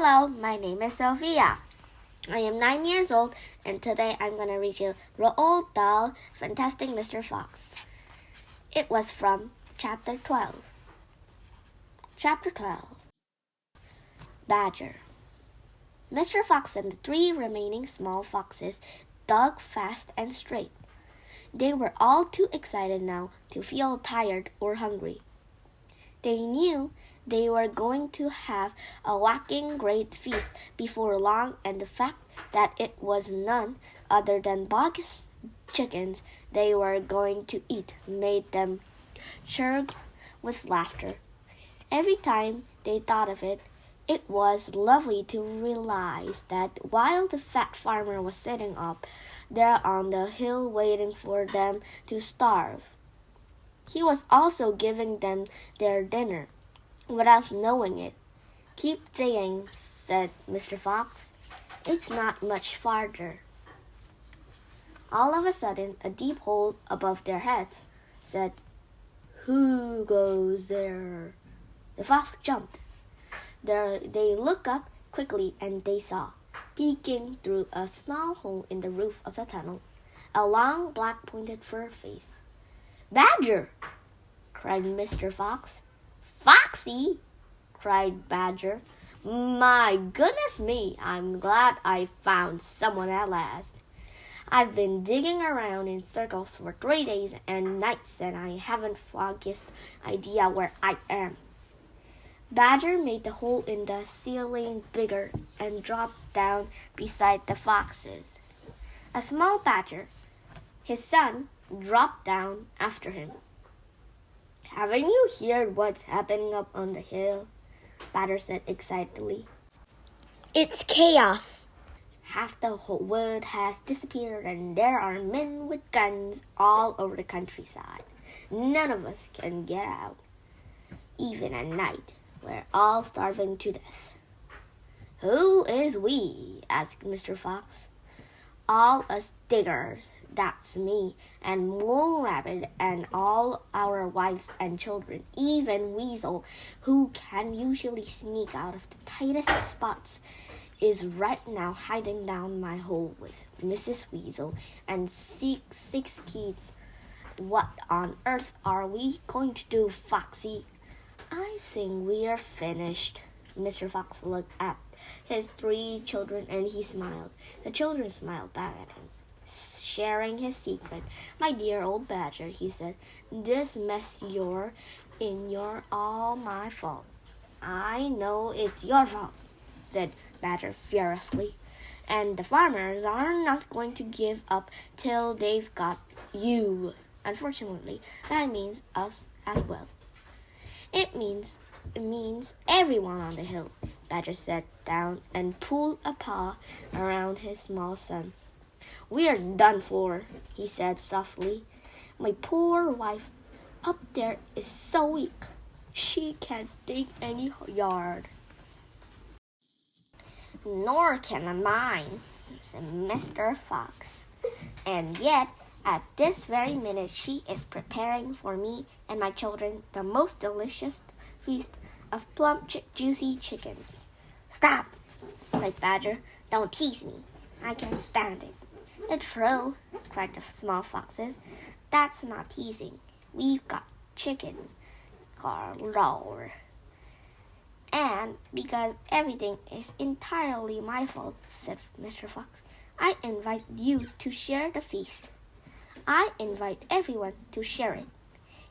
Hello, my name is Sophia. I am 9 years old, and today I'm going to read you Roald Dahl, Fantastic Mr. Fox. It was from Chapter 12. Chapter 12. Badger. Mr. Fox and the 3 remaining small foxes dug fast and straight. They were all too excited now to feel tired or hungry. They knew they were going to have a whacking great feast before long, and the fact that it was none other than Bog's chickens they were going to eat made them chirp with laughter. Every time they thought of it, it was lovely to realize that while the fat farmer was sitting up there on the hill waiting for them to starve, he was also giving them their dinner without knowing it. "Keep digging," said Mr. Fox. "It's not much farther." All of a sudden, a deep hole above their heads said, "Who goes there?" The fox jumped. They looked up quickly, and they saw, peeking through a small hole in the roof of the tunnel, a long black pointed fur face. "Badger!" cried Mr. Fox. "Foxy!" cried Badger. "My goodness me, I'm glad I found someone at last. I've been digging around in circles for 3 days and nights, and I haven't foggiest idea where I am." Badger made the hole in the ceiling bigger and dropped down beside the foxes. A small badger, his son, dropped down after him. "Haven't you heard what's happening up on the hill?" Badger said excitedly. "It's chaos. Half the whole wood has disappeared, and there are men with guns all over the countryside. None of us can get out. Even at night, we're all starving to death." "Who is we?" asked Mr. Fox. "All us diggers. That's me, and Moon Rabbit, and all our wives and children. Even Weasel, who can usually sneak out of the tightest spots, is right now hiding down my hole with Mrs. Weasel and six kids. What on earth are we going to do, Foxy?" "I think we're finished." Mr. Fox looked at his 3 children, and he smiled. The children smiled back at him, sharing his secret. "My dear old Badger," he said, "this mess you're in, you're all my fault." "I know it's your fault," said Badger furiously, "and the farmers are not going to give up till they've got you. Unfortunately, that means us as well." It means everyone on the hill." Badger sat down and pulled a paw around his small son. "We're done for," he said softly. "My poor wife up there is so weak. She can't dig any yard." "Nor can mine," said Mr. Fox. "And yet, at this very minute, she is preparing for me and my children the most delicious feast of plump, juicy chickens." "Stop!" cried Badger. "Don't tease me. I can't stand it." "It's true," cried the small foxes. "That's not teasing. We've got chicken galore. And because everything is entirely my fault," said Mr. Fox, "I invite you to share the feast. I invite everyone to share it.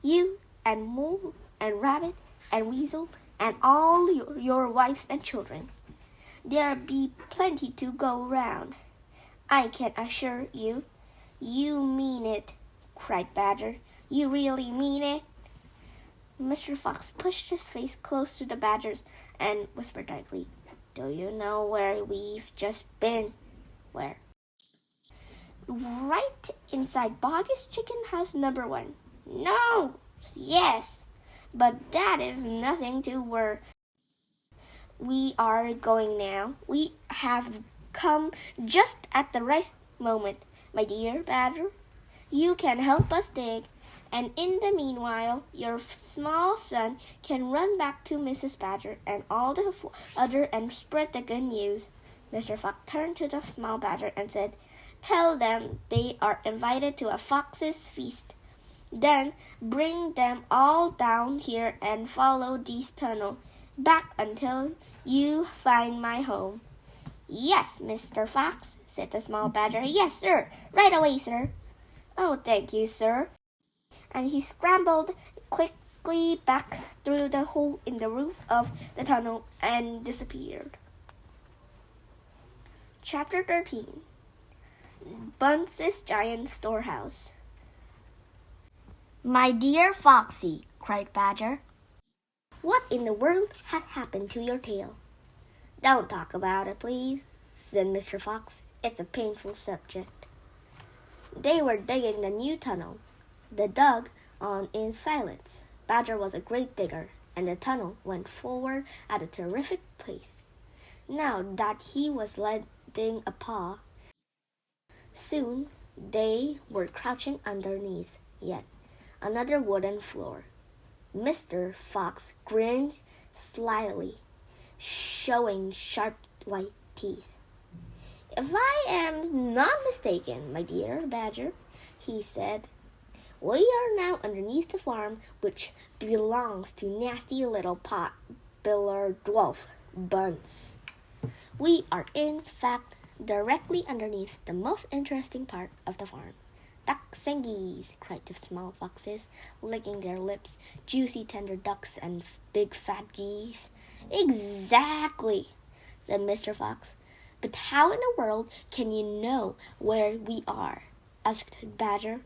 You and Moon and Rabbit and Weasel and all your wives and children. There'll be plenty to go round. I can assure you." "You mean it," cried Badger. "You really mean it?" Mr. Fox pushed his face close to the Badger's and whispered tightly, "Do you know where we've just been?" "Where?" "Right inside Bog's chicken house number 1. "No." "Yes. But that is nothing to worry. We are going now. We have come just at the right moment, my dear Badger. You can help us dig, And in the meanwhile, your small son can run back to Mrs. Badger and all the other and spread the good news." Mr. Fox turned to the small badger and said, "Tell them they are invited to a fox's feast. Then bring them all down here and follow this tunnel back until you find my home." "Yes, Mr. Fox," said the small badger. "Yes, sir. Right away, sir." "Oh, thank you, sir." And he scrambled quickly back through the hole in the roof of the tunnel and disappeared. Chapter 13. Bunce's Giant Storehouse. "My dear Foxy," cried Badger, "what in the world has happened to your tail?" "Don't talk about it, please," said Mr. Fox. "It's a painful subject." They were digging the new tunnel. They dug on in silence. Badger was a great digger, and the tunnel went forward at a terrific pace. Now that he was lending a paw, soon they were crouching underneath yet another wooden floor. Mr. Fox grinned slyly, showing sharp white teeth. "If I am not mistaken, my dear Badger," he said, "we are now underneath the farm which belongs to nasty little pot-biller dwarf Bunce. We are in fact directly underneath the most interesting part of the farm." "Ducks and geese," cried the small foxes, licking their lips. "Juicy, tender ducks and big fat geese." "Exactly," said Mr. Fox. "But how in the world can you know where we are?" asked Badger.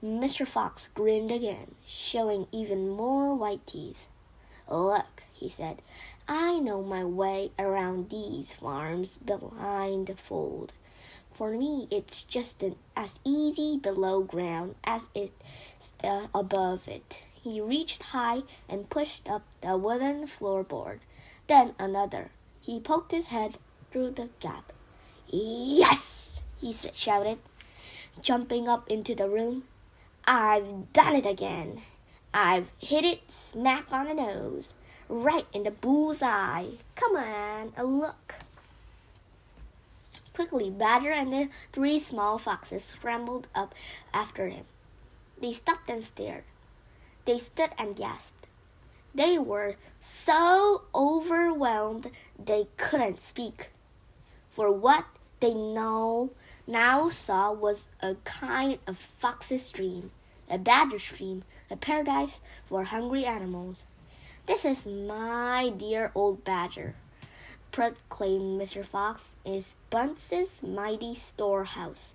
Mr. Fox grinned again, showing even more white teeth. "Look," he said, "I know my way around these farms blindfold. For me, it's just as easy below ground as it is above it." He reached high and pushed up the wooden floorboard. Then another. He poked his head through the gap. "Yes!" he shouted, jumping up into the room. "I've done it again. I've hit it smack on the nose, right in the bull's eye. Come on, look." Quickly, Badger and the three small foxes scrambled up after him. They stopped and stared. They stood and gasped. They were so overwhelmed they couldn't speak. For what they now saw was a kind of fox's dream, a badger's dream, a paradise for hungry animals. "This is my dear old Badger," proclaimed Mr. Fox, "is Bunce's mighty storehouse.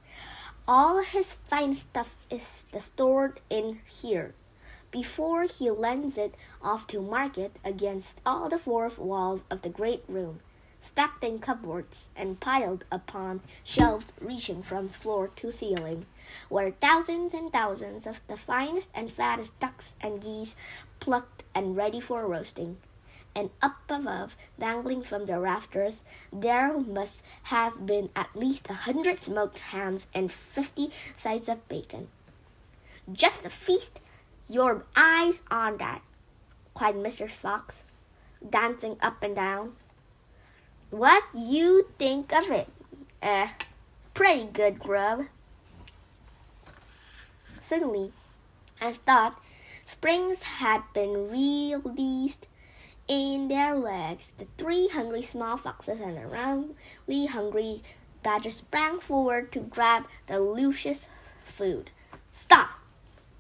All his fine stuff is stored in here, before he lends it off to market against all the four walls of the great room, stacked in cupboards and piled upon shelves reaching from floor to ceiling, were thousands and thousands of the finest and fattest ducks and geese, plucked and ready for roasting. And up above, dangling from the rafters, there must have been at least 100 smoked hams and 50 sides of bacon. Just a feast! Your eyes on that!" cried Mr. Fox, dancing up and down. "What you think of it? Pretty good grub." Suddenly, as thought, springs had been released in their legs. The three hungry small foxes and the roundly hungry badger sprang forward to grab the luscious food. "Stop!"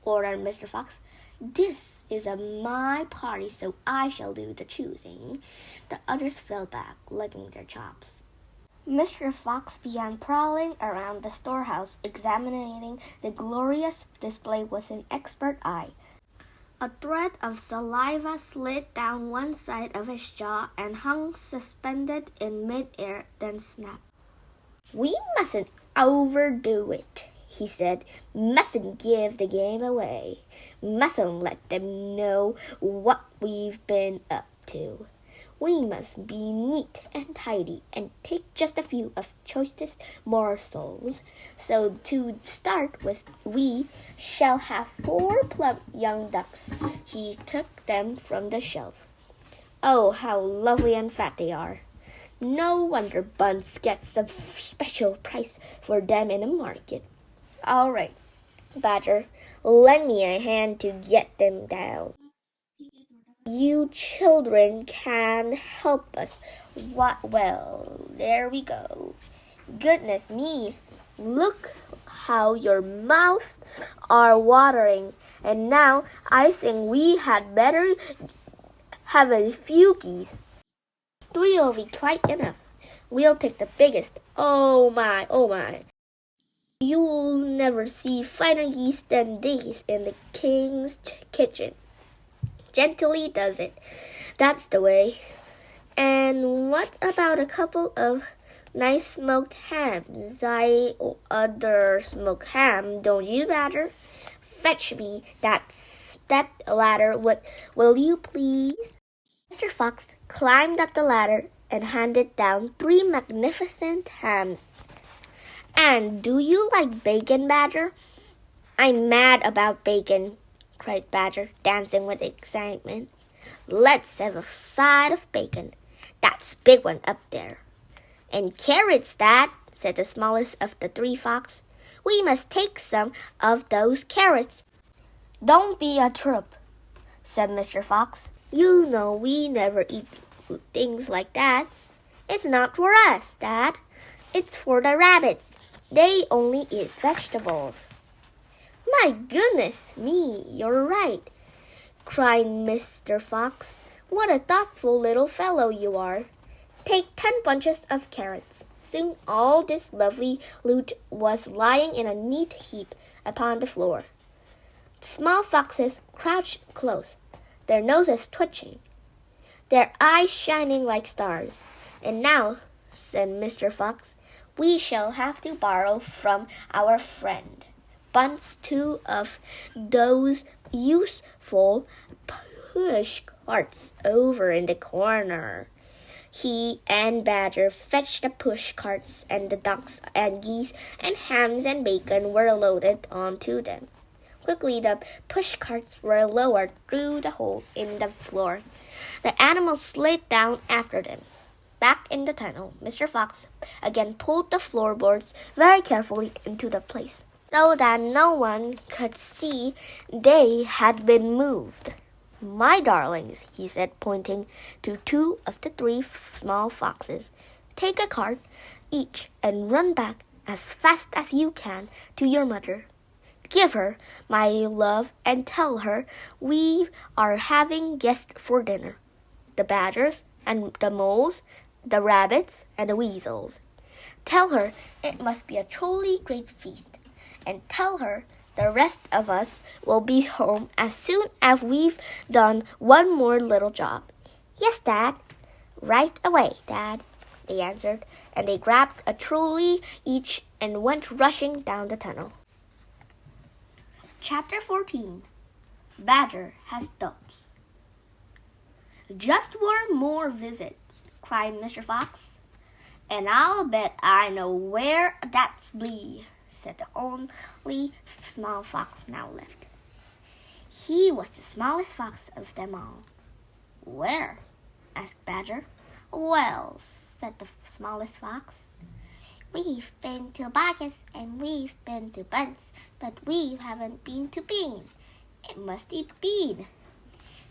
ordered Mr. Fox. "This is my party, so I shall do the choosing." The others fell back, licking their chops. Mr. Fox began prowling around the storehouse, examining the glorious display with an expert eye. A thread of saliva slid down one side of his jaw and hung suspended in mid-air, then snapped. "We mustn't overdo it," he said. "Mustn't give the game away. Mustn't let them know what we've been up to. We must be neat and tidy and take just a few of choicest morsels. So to start with, we shall have 4 plump young ducks." He took them from the shelf. "Oh, how lovely and fat they are. No wonder Bunce gets a special price for them in the market. All right, Badger, lend me a hand to get them down. You children can help us. Well, there we go. Goodness me, look how your mouths are watering. And now I think we had better have a few geese. 3 will be quite enough. We'll take the biggest. Oh my, oh my. You'll never see finer geese than these in the king's kitchen. Gently does it. That's the way. And what about a couple of nice smoked hams? I other smoked ham, don't you, Badger? Fetch me that step ladder, will you please?" Mr. Fox climbed up the ladder and handed down 3 magnificent hams. "And do you like bacon, Badger?" "I'm mad about bacon," cried Badger, dancing with excitement. "Let's have a side of bacon. That's a big one up there." "And carrots, Dad," said the smallest of the 3 foxes. "We must take some of those carrots." "Don't be a trip," said Mr. Fox. "You know we never eat things like that." "It's not for us, Dad. It's for the rabbits. They only eat vegetables." "My goodness me, you're right," cried Mr. Fox. "What a thoughtful little fellow you are. Take 10 bunches of carrots." Soon all this lovely loot was lying in a neat heap upon the floor. The small foxes crouched close, their noses twitching, their eyes shining like stars. "And now," said Mr. Fox, "we shall have to borrow from our friend Bunce 2 of those useful push carts over in the corner." He and Badger fetched the push carts, and the ducks and geese and hams and bacon were loaded onto them. Quickly the push carts were lowered through the hole in the floor. The animals slid down after them. Back in the tunnel, Mr. Fox again pulled the floorboards very carefully into the place, so that no one could see they had been moved. "My darlings," he said, pointing to 2 of the 3 small foxes, "take a cart each and run back as fast as you can to your mother. Give her my love and tell her we are having guests for dinner. The badgers and the moles, the rabbits and the weasels. Tell her it must be a truly great feast, and tell her the rest of us will be home as soon as we've done one more little job." "Yes, Dad." "Right away, Dad," they answered, and they grabbed a trolley each and went rushing down the tunnel. Chapter 14. Badger has dumps. "Just one more visit," cried Mr. Fox, "and I'll bet I know where that's be," said the only small fox now left. He was the smallest fox of them all. "Where?" asked Badger. "Well," said the smallest fox, "we've been to Bacchus and we've been to Bunce, but we haven't been to Bean. It must be Bean."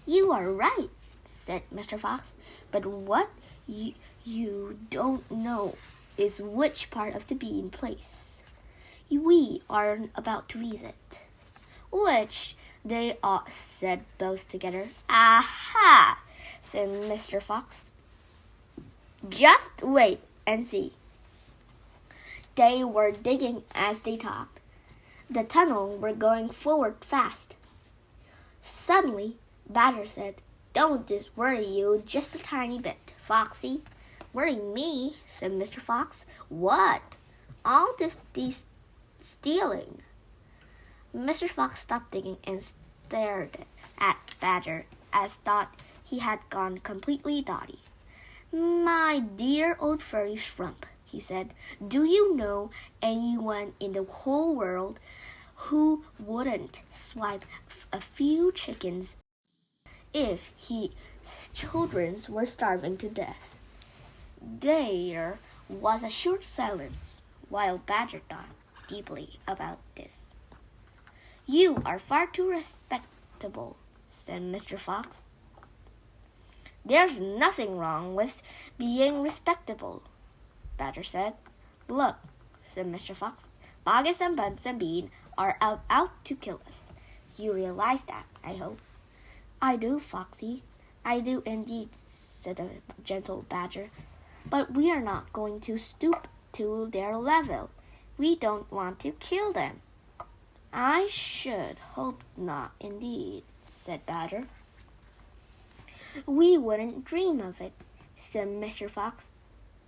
"You are right," said Mr. Fox, "but what you don't know is which part of the Bean place we are about to visit." "Which they are," said both together. "Aha!" said Mr. Fox. "Just wait and see." They were digging as they talked. The tunnel were going forward fast. Suddenly, Badger said, "Don't this worry you just a tiny bit, Foxy?" "Worry me?" said Mr. Fox. "What?" "All this stealing." Mr. Fox stopped digging and stared at Badger as thought he had gone completely dotty. My dear old furry shrimp, he said, do you know anyone in the whole world who wouldn't swipe a few chickens if his children were starving to death? There was a short silence while Badger thought deeply about this. You are far too respectable, said Mr. Fox. There's nothing wrong with being respectable, Badger said. Look, said Mr. Fox, Boggis and Buns and Bean are out to kill us. You realize that, I hope. I do, Foxy. I do indeed, said the gentle Badger. But we are not going to stoop to their level. We don't want to kill them. I should hope not, indeed, said Badger. We wouldn't dream of it, said Mr. Fox.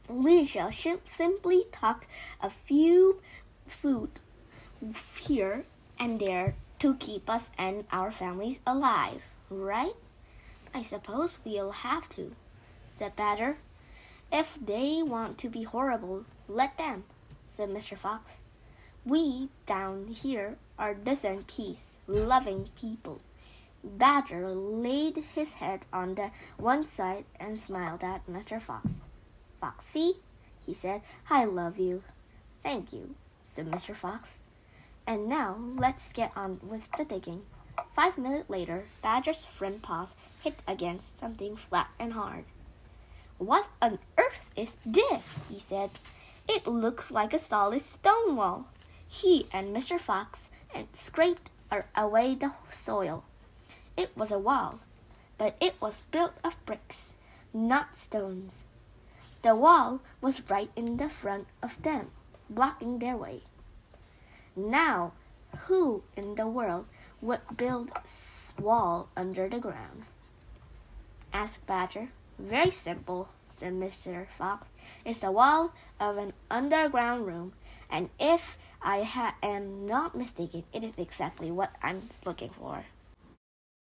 We shall simply tuck a few food here and there to keep us and our families alive, right? I suppose we'll have to, said Badger. If they want to be horrible, let them, said Mr. Fox. We down here are decent, peace-loving people. Badger laid his head on the one side and smiled at Mr. Fox. Foxy, he said, I love you. Thank you, said Mr. Fox. And now let's get on with the digging. 5 minutes later, Badger's front paws hit against something flat and hard. What on earth is this? He said. It looks like a solid stone wall. He and Mr. Fox scraped away the soil. It was a wall, but it was built of bricks, not stones. The wall was right in the front of them, blocking their way. Now, who in the world would build a wall under the ground? Asked Badger. Very simple, said Mr. Fox. It's the wall of an underground room, and if I am not mistaken, it is exactly what I'm looking for.